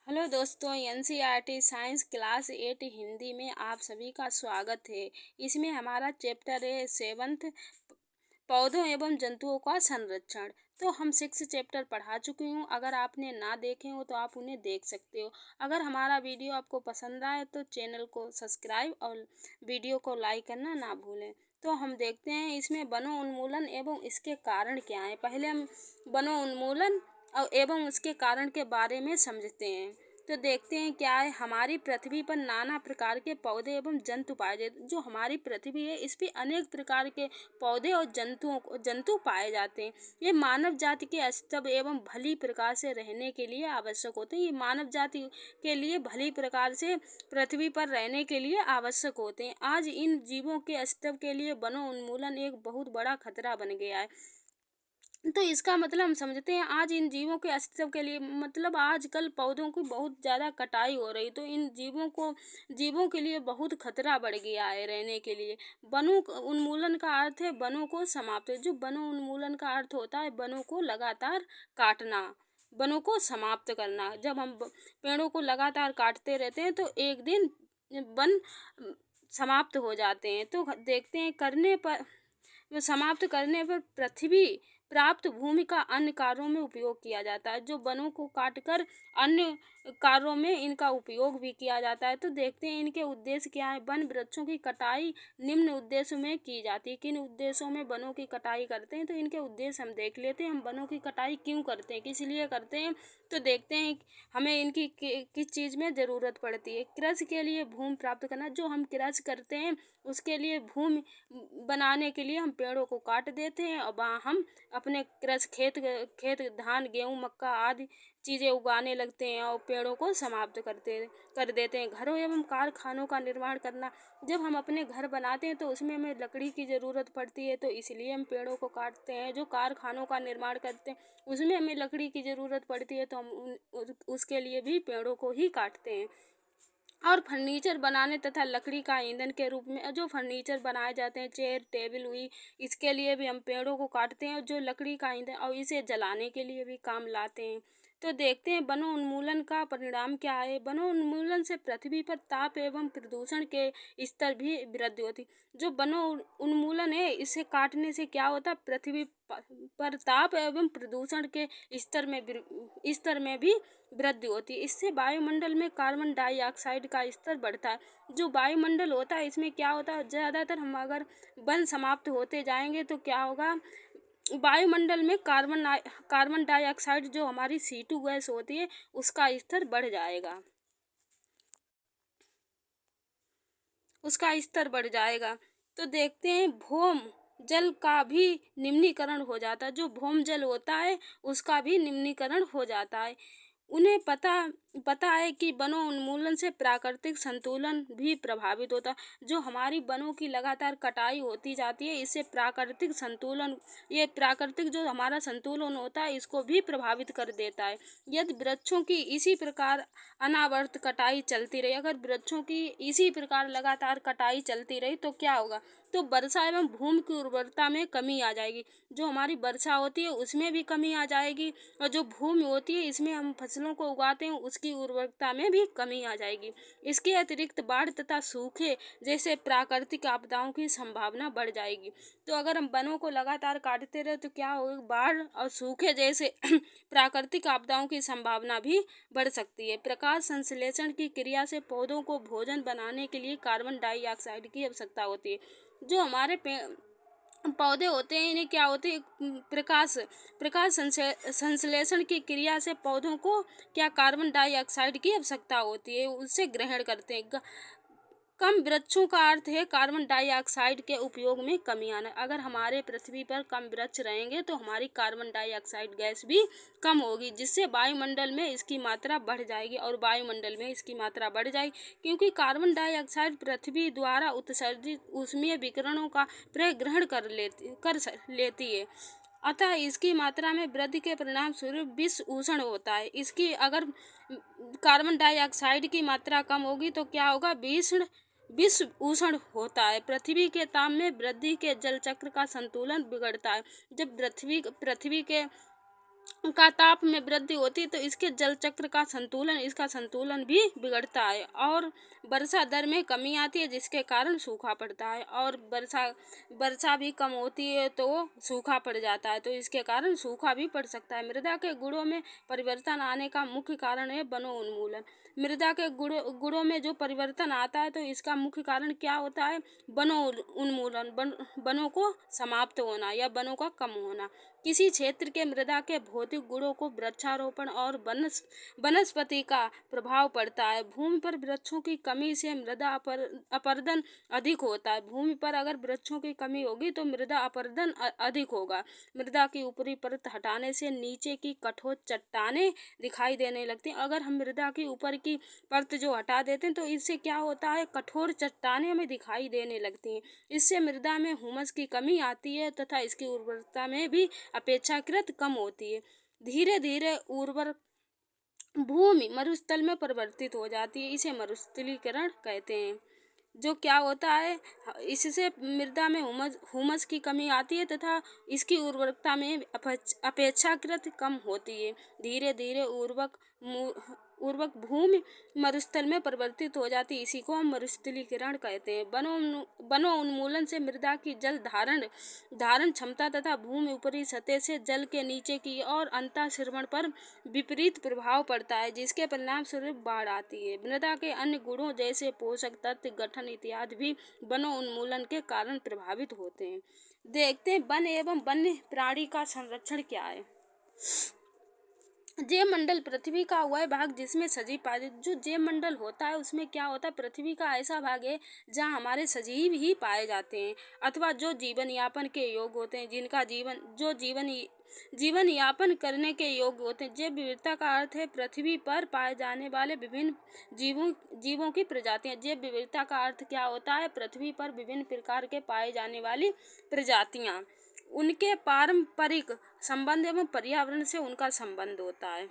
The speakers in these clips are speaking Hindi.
हेलो दोस्तों, एनसीईआरटी साइंस क्लास 8 हिंदी में आप सभी का स्वागत है। इसमें हमारा चैप्टर है 7th, पौधों एवं जंतुओं का संरक्षण। तो हम 6 चैप्टर पढ़ा चुकी हूँ। अगर आपने ना देखे हो तो आप उन्हें देख सकते हो। अगर हमारा वीडियो आपको पसंद आए तो चैनल को सब्सक्राइब और वीडियो को लाइक करना ना भूलें। तो हम देखते हैं इसमें वनों उन्मूलन एवं इसके कारण क्या है। पहले हम वनों उन्मूलन और एवं उसके कारण के बारे में समझते हैं। तो देखते हैं क्या है। हमारी पृथ्वी पर नाना प्रकार के पौधे एवं जंतु पाए जाते। जो हमारी पृथ्वी है इस पे अनेक प्रकार के पौधे और जंतु पाए जाते हैं। ये मानव जाति के अस्तित्व एवं भली प्रकार से रहने के लिए आवश्यक होते हैं। ये मानव जाति के लिए भली प्रकार से पृथ्वी पर रहने के लिए आवश्यक होते हैं। आज इन जीवों के अस्तित्व के लिए वनों उन्मूलन एक बहुत बड़ा खतरा बन गया है। तो इसका मतलब हम समझते हैं आज इन जीवों के अस्तित्व के लिए मतलब आजकल पौधों की बहुत ज़्यादा कटाई हो रही। तो इन जीवों के लिए बहुत खतरा बढ़ गया है रहने के लिए। उन्मूलन का अर्थ है वनों को समाप्त। जो वनों उन्मूलन का अर्थ होता है वनों को लगातार काटना, वनों को समाप्त करना। जब हम पेड़ों को लगातार काटते रहते हैं तो एक दिन वन समाप्त हो जाते हैं। तो देखते हैं समाप्त करने पर पृथ्वी प्राप्त भूमि का अन्य कार्यों में उपयोग किया जाता है। जो वनों को काटकर अन्य कार्यों में इनका उपयोग भी किया जाता है। तो देखते हैं इनके उद्देश्य क्या है। वन वृक्षों की कटाई निम्न उद्देश्यों में की जाती है। किन उद्देश्यों में वनों की कटाई करते हैं तो इनके उद्देश्य हम देख लेते हैं। हम वनों की कटाई क्यों करते हैं, किस लिए करते हैं। तो देखते हैं हमें इनकी किस चीज़ में ज़रूरत पड़ती है। कृषि के लिए भूमि प्राप्त करना। जो हम कृषि करते हैं उसके लिए भूमि बनाने के लिए हम पेड़ों को काट देते हैं और वहाँ हम अपने कृषि खेत धान गेहूँ मक्का आदि चीज़ें उगाने लगते हैं और पेड़ों को समाप्त कर देते हैं। घरों एवं कारखानों का निर्माण करना। जब हम अपने घर बनाते हैं तो उसमें हमें लकड़ी की ज़रूरत पड़ती है। तो इसलिए हम पेड़ों को काटते हैं। जो कारखानों का निर्माण करते हैं उसमें हमें लकड़ी की ज़रूरत पड़ती है। तो हम उसके लिए भी पेड़ों को ही काटते हैं। और फर्नीचर बनाने तथा लकड़ी का ईंधन के रूप में जो फर्नीचर बनाए जाते हैं, चेयर टेबल हुई, इसके लिए भी हम पेड़ों को काटते हैं। जो लकड़ी का ईंधन और इसे जलाने के लिए भी काम लाते हैं। तो देखते हैं वनों उन्मूलन का परिणाम क्या है। वनों उन्मूलन से पृथ्वी पर ताप एवं प्रदूषण के स्तर भी वृद्धि होती। जो वनों उन्मूलन है इसे काटने से क्या होता है, पृथ्वी पर ताप एवं प्रदूषण के स्तर में भी वृद्धि होती है। इससे वायुमंडल में कार्बन डाइऑक्साइड का स्तर बढ़ता है। जो वायुमंडल होता है इसमें क्या होता है, ज़्यादातर हम अगर वन समाप्त होते जाएंगे तो क्या होगा, वायुमंडल में कार्बन डाइऑक्साइड जो हमारी CO2 गैस होती है उसका स्तर बढ़ जाएगा। तो देखते हैं भौम जल का भी निम्नीकरण हो जाता है। जो भौम जल होता है उसका भी निम्नीकरण हो जाता है। उन्हें पता है कि वनों उन्मूलन से प्राकृतिक संतुलन भी प्रभावित होता है। जो हमारी वनों की लगातार कटाई होती जाती है इससे प्राकृतिक जो हमारा संतुलन होता है इसको भी प्रभावित कर देता है। यदि वृक्षों की इसी प्रकार अनावर्त कटाई चलती रही, अगर वृक्षों की इसी प्रकार लगातार कटाई चलती रही तो क्या होगा, तो वर्षा एवं भूमि की उर्वरता में कमी आ जाएगी। जो हमारी वर्षा होती है उसमें भी कमी आ जाएगी और जो भूमि होती है इसमें हम फसलों को उगाते हैं उसकी उर्वरता में भी कमी आ जाएगी। इसके अतिरिक्त बाढ़ तथा सूखे जैसे प्राकृतिक आपदाओं की संभावना बढ़ जाएगी। तो अगर हम वनों को लगातार काटते रहे तो क्या होगा, बाढ़ और सूखे जैसे प्राकृतिक आपदाओं की संभावना भी बढ़ सकती है। प्रकाश संश्लेषण की क्रिया से पौधों को भोजन बनाने के लिए कार्बन डाइऑक्साइड की आवश्यकता होती है। जो हमारे पौधे होते हैं इन्हें क्या होते हैं, प्रकाश संश्लेषण की क्रिया से पौधों को क्या कार्बन डाइऑक्साइड की आवश्यकता होती है, उससे ग्रहण करते हैं। कम वृक्षों का अर्थ है कार्बन डाइऑक्साइड के उपयोग में कमी आना। अगर हमारे पृथ्वी पर कम वृक्ष रहेंगे तो हमारी कार्बन डाइऑक्साइड गैस भी कम होगी जिससे वायुमंडल में इसकी मात्रा बढ़ जाएगी क्योंकि कार्बन डाइऑक्साइड पृथ्वी द्वारा उत्सर्जित ऊष्मीय विकिरणों का ग्रहण कर लेती है। अतः इसकी मात्रा में वृद्धि के परिणाम स्वरूप विश्व उष्ण होता है। इसकी अगर कार्बन डाइऑक्साइड की मात्रा कम होगी तो क्या होगा, विश्व उष्ण होता है। पृथ्वी के ताप में वृद्धि के जल चक्र का संतुलन बिगड़ता है। जब पृथ्वी के का ताप में वृद्धि होती है तो इसके जल चक्र का संतुलन इसका संतुलन भी बिगड़ता है और वर्षा दर में कमी आती है जिसके कारण सूखा पड़ता है और वर्षा भी कम होती है तो सूखा पड़ जाता है तो इसके कारण सूखा भी पड़ सकता है। मृदा के गुणों में परिवर्तन आने का मुख्य कारण है वनों उन्मूलन। मृदा के गुणों में जो परिवर्तन आता है तो इसका मुख्य कारण क्या होता है? वनों उन्मूलन, वनों को समाप्त होना या वनों का कम होना। किसी क्षेत्र के मृदा के भौतिक गुणों को वृक्षारोपण और वनस्पति का प्रभाव पड़ता है। भूमि पर वृक्षों की कमी से मृदा अपरदन अधिक होता है। भूमि पर अगर वृक्षों की कमी होगी तो मृदा अपरदन अधिक होगा। मृदा की ऊपरी परत हटाने से नीचे की कठोर चट्टानें दिखाई देने लगती हैं। अगर हम मृदा की ऊपर की परत जो हटा देते हैं तो इससे क्या होता है? कठोर चट्टानें हमें दिखाई देने लगती हैं। इससे मृदा में हुमस की कमी आती है तथा इसकी उर्वरता में भी अपेक्षाकृत कम होती है। धीरे धीरे उर्वर भूमि मरुस्थल में परिवर्तित हो जाती है। इसे मरुस्थलीकरण कहते हैं। जो क्या होता है? इससे मृदा में हुमस की कमी आती है तथा इसकी उर्वरकता में अपेक्षाकृत कम होती है। धीरे धीरे उर्वरक भूमि मरुस्थल में परिवर्तित हो जाती है। इसी को हम मरुस्थलीकरण कहते हैं। वनों उन्मूलन से मृदा की जल धारण क्षमता तथा भूमि ऊपरी सतह से जल के नीचे की और अंतः सिरवण पर विपरीत प्रभाव पड़ता है जिसके परिणाम स्वरूप बाढ़ आती है। मृदा के अन्य गुणों जैसे पोषक तत्व गठन इत्यादि भी वनों उन्मूलन के कारण प्रभावित होते हैं। देखते हैं वन एवं वन्य प्राणी का संरक्षण क्या है। जैव मंडल पृथ्वी का वह भाग जिसमें सजीव पाए जो जैव मंडल होता है उसमें क्या होता है? पृथ्वी का ऐसा भाग है जहाँ हमारे सजीव ही पाए जाते हैं अथवा जो जीवन यापन के योग्य होते हैं जिनका जीवन यापन करने के योग्य होते हैं। जैव विविधता का अर्थ है पृथ्वी पर पाए जाने वाले विभिन्न जीवों की प्रजातियां। जैव विविधता का अर्थ क्या होता है? पृथ्वी पर विभिन्न प्रकार के पाए जाने वाली प्रजातियां, उनके पारंपरिक संबंध एवं पर्यावरण से उनका संबंध होता है।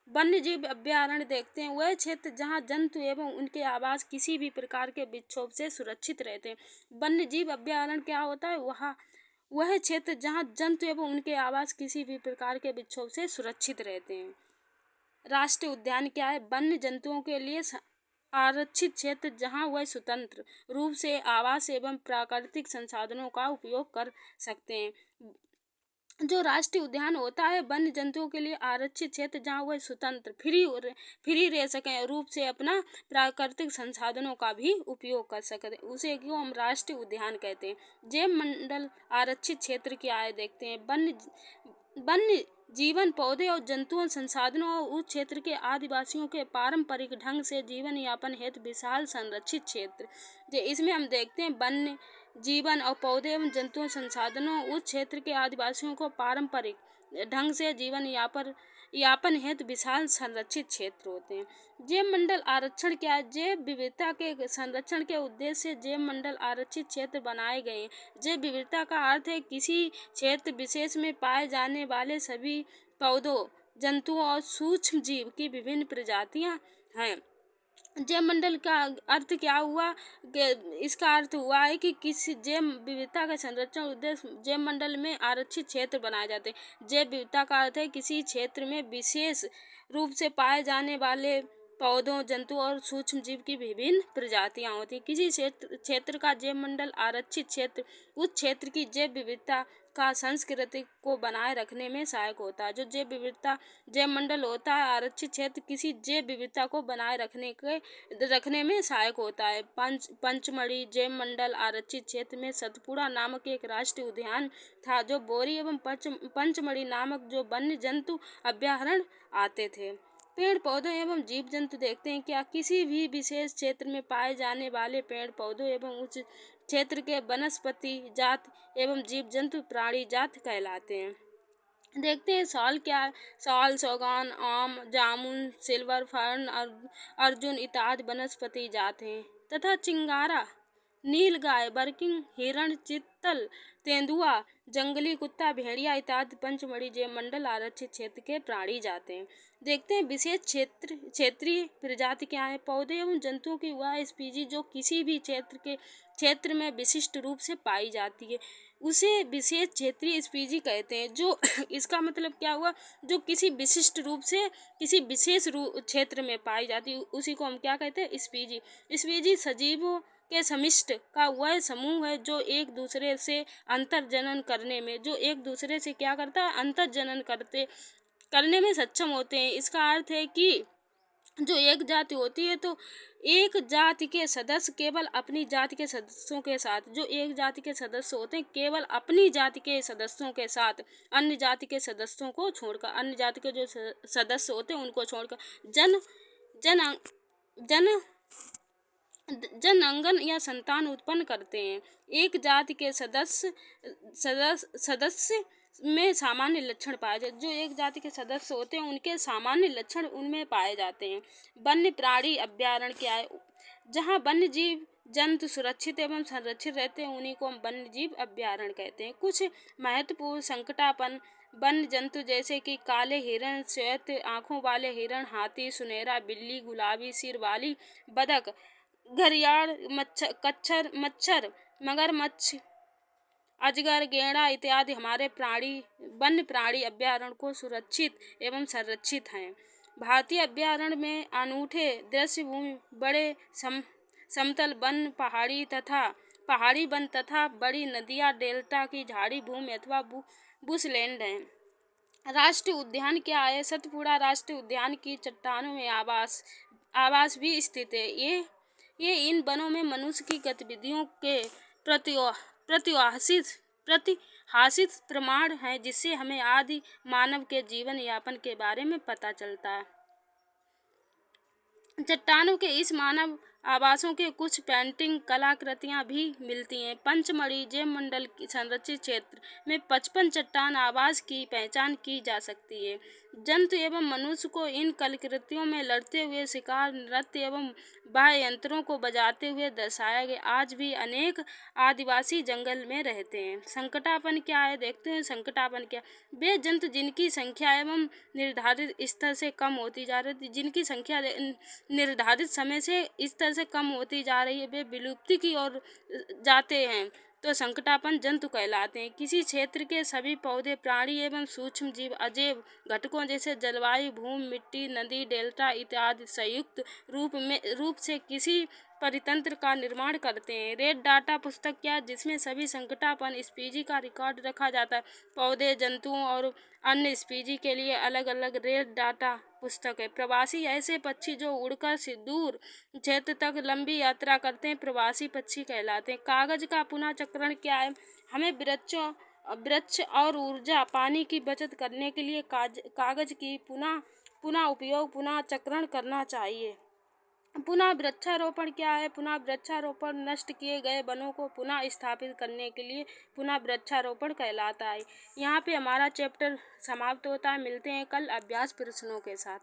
वन्य जीव अभ्यारण्य देखते हैं वह क्षेत्र जहाँ जंतु एवं उनके आवास किसी भी प्रकार के विक्षोभ से सुरक्षित रहते हैं। वन्य जीव अभ्यारण्य क्या होता है? वह क्षेत्र जहाँ जंतु एवं उनके आवास किसी भी प्रकार के विक्षोभ से सुरक्षित रहते हैं। राष्ट्रीय उद्यान क्या है? वन्य जंतुओं के लिए आरक्षित क्षेत्र जहाँ वह स्वतंत्र रूप से आवास एवं प्राकृतिक संसाधनों का उपयोग कर सकते हैं। जो राष्ट्रीय उद्यान होता है वन्य जंतुओं के लिए आरक्षित क्षेत्र जहाँ वह स्वतंत्र फ्री रह सकें रूप से अपना प्राकृतिक संसाधनों का भी उपयोग कर सकें, उसे क्यों हम राष्ट्रीय उद्यान कहते हैं। जैव मंडल आरक्षित क्षेत्र क्या है देखते हैं। वन्य जीवन पौधे और जंतुओं संसाधनों और उस क्षेत्र के आदिवासियों के पारंपरिक ढंग से जीवन यापन हेतु विशाल संरक्षित क्षेत्र। इसमें हम देखते हैं वन्य जीवन और पौधे एवं जंतुओं संसाधनों उस क्षेत्र के आदिवासियों को पारंपरिक ढंग से जीवन यापन हेतु विशाल संरक्षित क्षेत्र होते हैं। जैव मंडल आरक्षण क्या है? जैव विविधता के संरक्षण के उद्देश्य से जैव मंडल आरक्षित क्षेत्र बनाए गए हैं। जैव विविधता का अर्थ है किसी क्षेत्र विशेष में पाए जाने वाले सभी पौधों, जंतुओं और सूक्ष्म जीव की विभिन्न प्रजातियां हैं। जैव मंडल का अर्थ क्या हुआ? इसका अर्थ हुआ है कि किसी जैव विविधता का संरक्षण उद्देश्य जैव मंडल में आरक्षित क्षेत्र बनाए जाते हैं। जैव विविधता का अर्थ है किसी क्षेत्र में विशेष रूप से पाए जाने वाले पौधों, जंतुओं और सूक्ष्म जीव की विभिन्न प्रजातियां होती हैं। किसी क्षेत्र का जैव मंडल आरक्षित क्षेत्र उस क्षेत्र की जैव विविधता का संस्कृति को बनाए रखने में सहायक होता है। जो जैव मंडल होता है आरक्षित क्षेत्र किसी जैव विविधता को बनाए रखने में सहायक होता है। पंचमढ़ी जैव मंडल आरक्षित क्षेत्र में सतपुड़ा नामक एक राष्ट्रीय उद्यान था जो बोरी एवं पंचमढ़ी नामक जो वन्य जंतु अभ्यारण्य आते थे। पेड़ पौधे एवं जीव जंतु देखते हैं क्या किसी भी विशेष क्षेत्र में पाए जाने वाले पेड़ पौधों एवं उस क्षेत्र के वनस्पति जात एवं जीव जंतु प्राणी जात कहलाते हैं। देखते हैं साल क्या है। साल, सागौन, आम, जामुन, सिल्वर फर्न, अर्जुन इत्यादि वनस्पति जात हैं तथा चिंगारा, नीलगाय, बरकिंग, हिरण, चित्तल, तेंदुआ, जंगली कुत्ता, भेड़िया इत्यादि पंचमढ़ी जैव मंडल आरक्षित क्षेत्र के प्राणी जाते हैं। देखते हैं विशेष क्षेत्रीय प्रजाति क्या है। पौधे एवं जंतुओं की वह स्पीशीज जो किसी भी क्षेत्र में विशिष्ट रूप से पाई जाती है। उसे विशेष क्षेत्रीय स्पीजी कहते हैं। जो इसका मतलब क्या हुआ, जो किसी विशिष्ट रूप से किसी विशेष क्षेत्र में पाई जाती है उसी को हम क्या कहते हैं, स्पीजी। स्पीजी सजीवों के समिष्ट का वह समूह है जो एक दूसरे से अंतर्जनन करने में क्या करता है, अंतर्जनन करने में सक्षम होते हैं। इसका अर्थ है कि जो एक जाति होती है तो एक जाति के सदस्य केवल अपनी जाति के सदस्यों के साथ, जो एक जाति के सदस्य होते हैं केवल अपनी जाति के सदस्यों के साथ, अन्य जाति के सदस्यों को छोड़कर, अन्य जाति के जो सदस्य होते हैं उनको छोड़कर जन जन जन जनअंगन या संतान उत्पन्न करते हैं। एक जाति के सदस्य में सामान्य लक्षण पाए जाते, जो एक जाति के सदस्य होते हैं उनके सामान्य लक्षण उनमें पाए जाते हैं। वन्य प्राणी अभ्यारण्य क्या है, जहाँ वन्य जीव जंतु सुरक्षित एवं संरक्षित रहते हैं उन्हीं को हम वन्य जीव अभ्यारण्य कहते हैं। कुछ महत्वपूर्ण संकटापन वन्य जंतु जैसे कि काले हिरण, श्वेत आंखों वाले हिरण, हाथी, सुनहरा बिल्ली, गुलाबी सिर वाली बतख, घरियाल, मच्छर, मगरमच्छ, अजगर, गेंडा इत्यादि हमारे वन्य प्राणी अभ्यारण्य को सुरक्षित एवं संरक्षित हैं। भारतीय अभ्यारण्य में अनूठे दृश्य भूमि, बड़े समतल वन, पहाड़ी वन तथा बड़ी नदियाँ, डेल्टा की झाड़ी भूमि अथवा बुशलैंड हैं। राष्ट्रीय उद्यान क्या है, सतपुड़ा राष्ट्रीय उद्यान की चट्टानों में आवास भी स्थित है। ये इन वनों में मनुष्य की गतिविधियों के प्रतिहासित प्रमाण है, जिससे हमें आदि मानव के जीवन यापन के बारे में पता चलता है। चट्टानों के इस मानव आवासों के कुछ पेंटिंग कलाकृतियां भी मिलती हैं। पंचमढ़ी जैवमंडल की संरक्षित क्षेत्र में 55 चट्टान आवास की पहचान की जा सकती है। जंतु एवं मनुष्य को इन कलाकृतियों में लड़ते हुए शिकार, नृत्य एवं वाद्य यंत्रों को बजाते हुए दर्शाया गया। आज भी अनेक आदिवासी जंगल में रहते हैं। संकटापन क्या है, देखते हैं संकटापन क्या। वे जंतु जिनकी संख्या एवं निर्धारित स्तर से कम होती जा रही है, जिनकी संख्या निर्धारित समय से इस तरह से कम होती जा रही है, वे विलुप्ति की ओर जाते हैं तो संकटापन जंतु कहलाते हैं। किसी क्षेत्र के सभी पौधे, प्राणी एवं सूक्ष्म जीव अजैव घटकों जैसे जलवायु, भूमि, मिट्टी, नदी, डेल्टा इत्यादि संयुक्त रूप से किसी परितंत्र का निर्माण करते हैं। रेड डाटा पुस्तक क्या, जिसमें सभी संकटापन स्पीजी का रिकॉर्ड रखा जाता है। पौधे, जंतुओं और अन्य स्पीजी के लिए अलग अलग रेड डाटा पुस्तक है। प्रवासी ऐसे पक्षी जो उड़कर से दूर क्षेत्र तक लंबी यात्रा करते हैं, प्रवासी पक्षी कहलाते हैं। कागज का पुनः चक्रण क्या है, हमें वृक्ष और ऊर्जा, पानी की बचत करने के लिए कागज की पुनः उपयोग, पुनः चक्रण करना चाहिए। पुनः वृक्षारोपण क्या है, पुनः वृक्षारोपण नष्ट किए गए वनों को पुनः स्थापित करने के लिए पुनः वृक्षारोपण कहलाता है। यहाँ पे हमारा चैप्टर समाप्त होता है। मिलते हैं कल अभ्यास प्रश्नों के साथ।